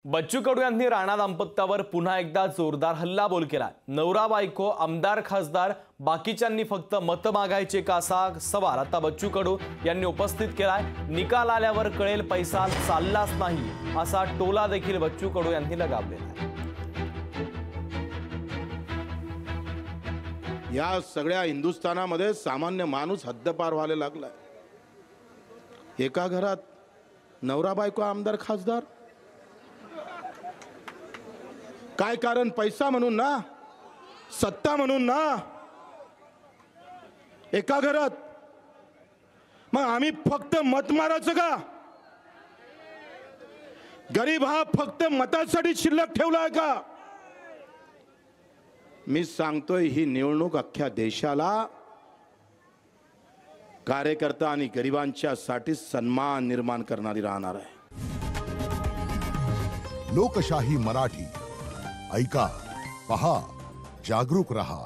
बच्चू कडू यांनी राणा दाम्पत्यावर पुन्हा एकदा जोरदार हल्लाबोल केला। नवरा बायको, आमदार खासदार, बाकीच्यांनी फक्त मत मागायचे का असा सवाल आता बच्चू कडू यांनी उपस्थित केलाय। निकाल आल्यावर कळेल पैसा चाललाच नाही असा टोला देखील बच्चू कडू यांनी लगावलेला आहे। या सगळ्या हिंदुस्थानामध्ये सामान्य माणूस हद्दपार व्हायला लागलाय। एका घरात नवरा बायको, आमदार खासदार, काय कारण? पैसा म्हणून ना, सत्ता म्हणून ना, एका घरात। मग आम्ही फक्त मत मारायचं का? गरीब हा फक्त मतासाठी शिल्लक ठेवलाय का? मी सांगतोय, ही निवडणूक अख्ख्या देशाला, कार्यकर्ता आणि गरिबांच्या साठी सन्मान निर्माण करणारी राहणार आहे। लोकशाही मराठी, ऐका, पहा, जागरूक रहा।